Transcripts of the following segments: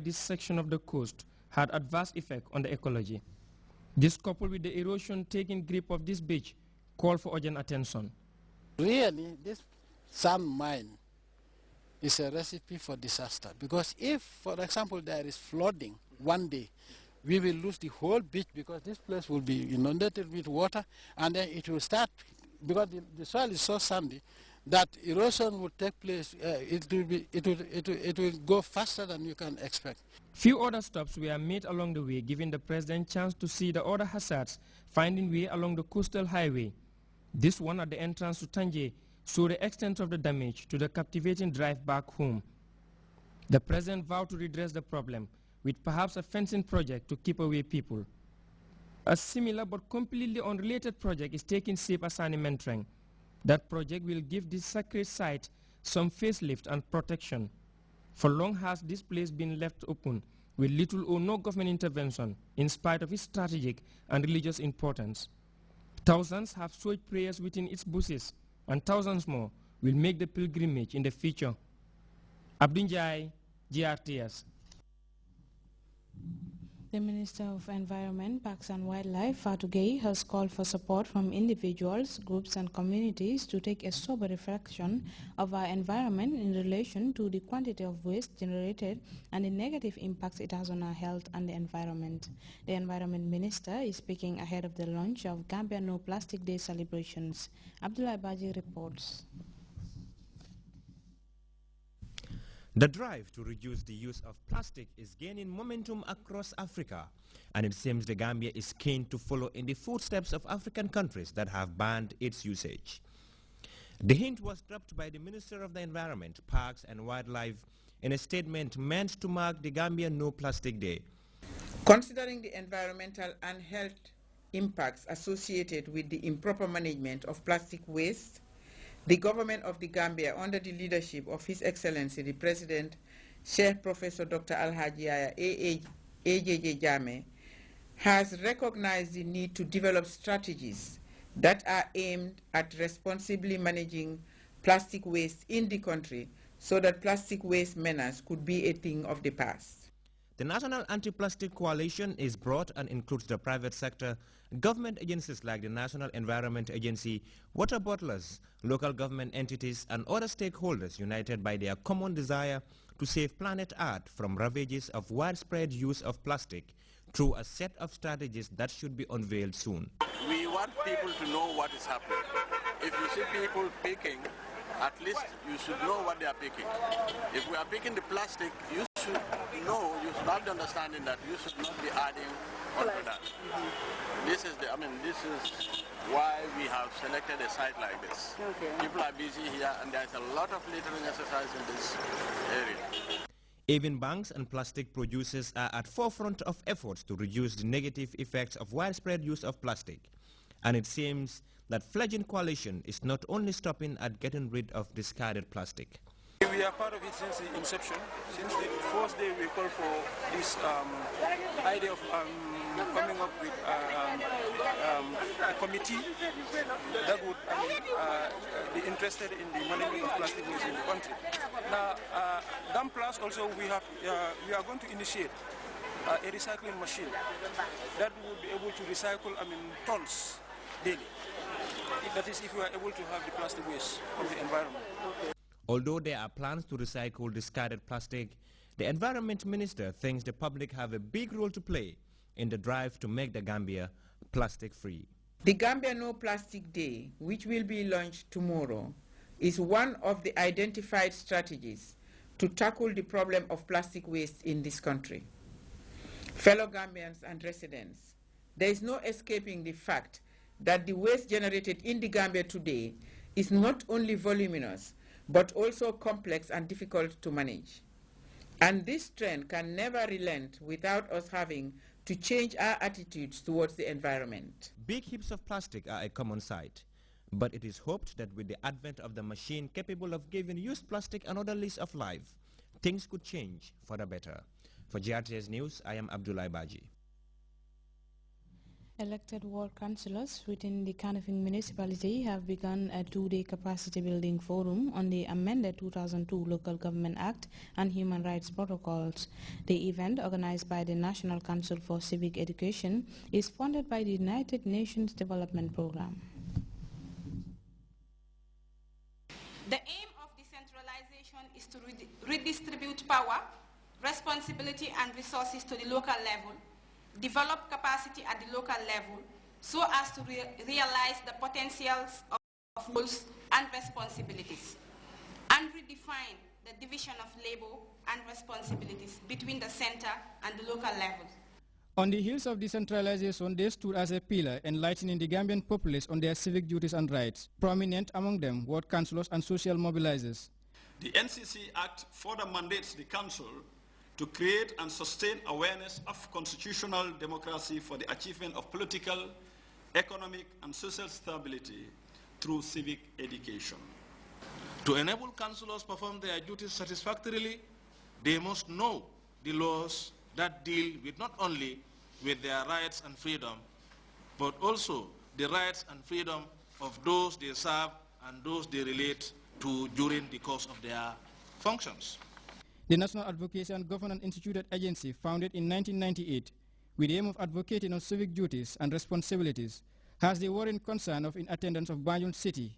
this section of the coast had adverse effect on the ecology. This, coupled with the erosion taking grip of this beach, called for urgent attention. Really, this sand mine is a recipe for disaster, because if, for example, there is flooding one day, we will lose the whole beach, because this place will be inundated with water, and then it will start, because the soil is so sandy, that erosion will take place. It will go faster than you can expect. Few other stops were made along the way, giving the president chance to see the other hazards finding way along the coastal highway. This one at the entrance to Tanje showed the extent of the damage to the captivating drive back home. The president vowed to redress the problem with perhaps a fencing project to keep away people. A similar but completely unrelated project is taking shape at Sani Mentreng. That project will give this sacred site some facelift and protection. For long has this place been left open with little or no government intervention in spite of its strategic and religious importance. Thousands have sowed prayers within its bushes, and thousands more will make the pilgrimage in the future. Abdunjai, GRTS. The Minister of Environment, Parks and Wildlife, Fatou Gueye, has called for support from individuals, groups and communities to take a sober reflection of our environment in relation to the quantity of waste generated and the negative impacts it has on our health and the environment. The Environment Minister is speaking ahead of the launch of Gambia No Plastic Day celebrations. Abdullah Baji reports. The drive to reduce the use of plastic is gaining momentum across Africa, and it seems the Gambia is keen to follow in the footsteps of African countries that have banned its usage. The hint was dropped by the Minister of the Environment, Parks and Wildlife in a statement meant to mark the Gambia No Plastic Day. Considering the environmental and health impacts associated with the improper management of plastic waste, the government of the Gambia, under the leadership of His Excellency the President, Sheikh Professor Dr. Alhaji Yaya AJJ Jammeh, has recognized the need to develop strategies that are aimed at responsibly managing plastic waste in the country so that plastic waste menace could be a thing of the past. The National Anti-Plastic Coalition is broad and includes the private sector, government agencies like the National Environment Agency, water bottlers, local government entities and other stakeholders united by their common desire to save planet Earth from ravages of widespread use of plastic through a set of strategies that should be unveiled soon. We want people to know what is happening. If you see people picking, at least you should know what they are picking. If we are picking the plastic, you should know, you should have the understanding that you should not be adding onto that. This is why we have selected a site like this. Okay. People are busy here and there's a lot of littering exercise in this area. Even banks and plastic producers are at forefront of efforts to reduce the negative effects of widespread use of plastic. And it seems that fledgling coalition is not only stopping at getting rid of discarded plastic. We are part of it since the inception. Since the first day we called for this idea of coming up with a committee that would be interested in the management of plastic waste in the country. Now, GAM Plus also we are going to initiate a recycling machine that will be able to recycle tons daily. That is, if we are able to have the plastic waste of the environment. Although there are plans to recycle discarded plastic, the Environment Minister thinks the public have a big role to play in the drive to make the Gambia plastic-free. The Gambia No Plastic Day, which will be launched tomorrow, is one of the identified strategies to tackle the problem of plastic waste in this country. Fellow Gambians and residents, there is no escaping the fact that the waste generated in the Gambia today is not only voluminous, but also complex and difficult to manage. And this trend can never relent without us having to change our attitudes towards the environment. Big heaps of plastic are a common sight, but it is hoped that with the advent of the machine capable of giving used plastic another lease of life, things could change for the better. For GRTS News, I am Abdullah Baji. Elected ward councillors within the Kanifing municipality have begun a two-day capacity building forum on the amended 2002 Local Government Act and Human Rights Protocols. The event, organized by the National Council for Civic Education, is funded by the United Nations Development Programme. The aim of decentralization is to redistribute power, responsibility and resources to the local level, develop capacity at the local level so as to realize the potentials of roles and responsibilities, and redefine the division of labor and responsibilities between the center and the local levels. On the heels of decentralization, they stood as a pillar enlightening the Gambian populace on their civic duties and rights, prominent among them ward councillors and social mobilizers. The NCC Act further mandates the Council to create and sustain awareness of constitutional democracy for the achievement of political, economic, and social stability through civic education. To enable councillors to perform their duties satisfactorily, they must know the laws that deal with not only with their rights and freedom, but also the rights and freedom of those they serve and those they relate to during the course of their functions. The National Advocacy and Governance Instituted Agency, founded in 1998, with the aim of advocating on civic duties and responsibilities, has the worrying concern of in attendance of Banjul City.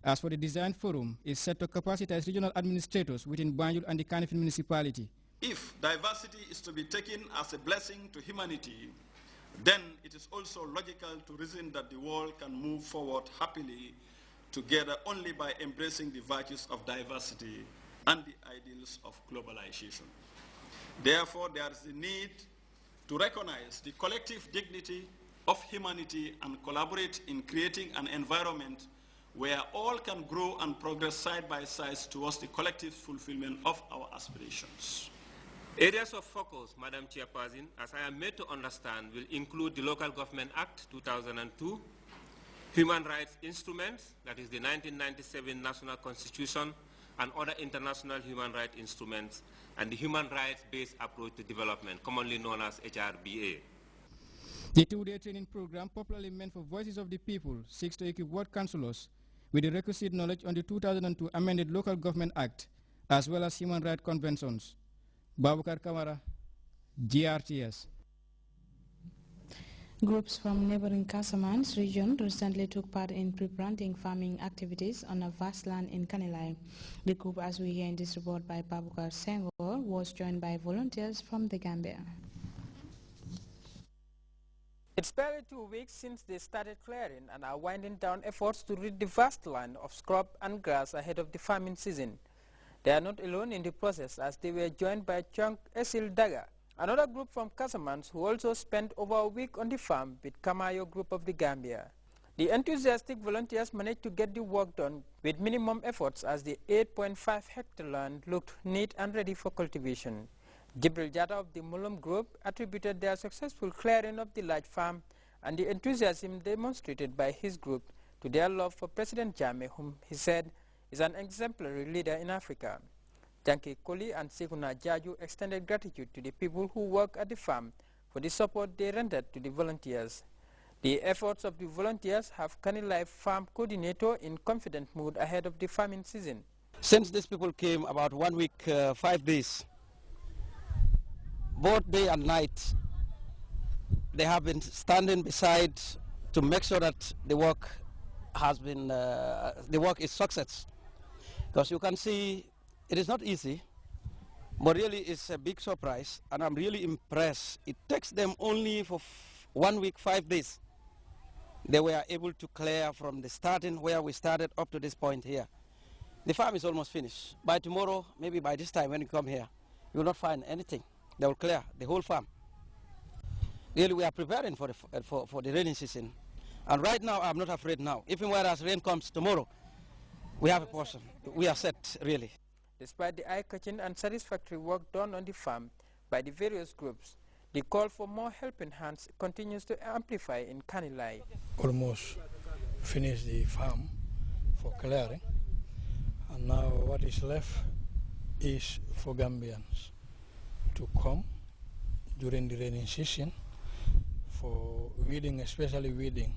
As for the design forum, is set to capacitize regional administrators within Banjul and the Kanifing municipality. If diversity is to be taken as a blessing to humanity, then it is also logical to reason that the world can move forward happily together only by embracing the virtues of diversity and the ideals of globalization. Therefore, there is a need to recognize the collective dignity of humanity and collaborate in creating an environment where all can grow and progress side by side towards the collective fulfillment of our aspirations. Areas of focus, Madam Chairperson, as I am made to understand, will include the Local Government Act 2002, human rights instruments, that is the 1997 National Constitution, and other international human rights instruments, and the human rights-based approach to development, commonly known as HRBA. The two-day training program, popularly meant for Voices of the People, seeks to equip ward councillors with the requisite knowledge on the 2002 amended Local Government Act, as well as human rights conventions. Babukar Kamara, GRTS. Groups from neighboring Casamance region recently took part in pre-planting farming activities on a vast land in Kanilai. The group, as we hear in this report by Babukar Senghor, was joined by volunteers from the Gambia. It's barely 2 weeks since they started clearing and are winding down efforts to rid the vast land of scrub and grass ahead of the farming season. They are not alone in the process, as they were joined by Chunk Esil Daga, another group from Casamance who also spent over a week on the farm with Kamayo group of the Gambia. The enthusiastic volunteers managed to get the work done with minimum efforts, as the 8.5 hectare land looked neat and ready for cultivation. Jibril Jata of the Mulum group attributed their successful clearing of the large farm and the enthusiasm demonstrated by his group to their love for President Jammeh, whom he said is an exemplary leader in Africa. Janki Koli and Sekuna Jaju extended gratitude to the people who work at the farm for the support they rendered to the volunteers. The efforts of the volunteers have Kanilai Farm Coordinator in confident mood ahead of the farming season. Since these people came about 1 week, 5 days, both day and night, they have been standing beside to make sure that the work has been, the work is success. Because you can see it is not easy, but really it's a big surprise, and I'm really impressed. It takes them only for 1 week, 5 days. They were able to clear from the starting where we started up to this point here. The farm is almost finished. By tomorrow, maybe by this time when you come here, you will not find anything. They will clear the whole farm. Really, we are preparing for the rainy season. And right now, I'm not afraid now. Even whereas rain comes tomorrow, we have a portion. We are set, really. Despite the eye-catching and satisfactory work done on the farm by the various groups, the call for more helping hands continues to amplify in Kanilai. Almost finished the farm for clearing, and now what is left is for Gambians to come during the rainy season for weeding, especially weeding.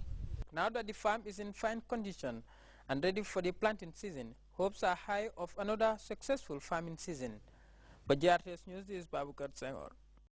Now that the farm is in fine condition and ready for the planting season, hopes are high of another successful farming season. For GRTS News, this is Babukar Senghor.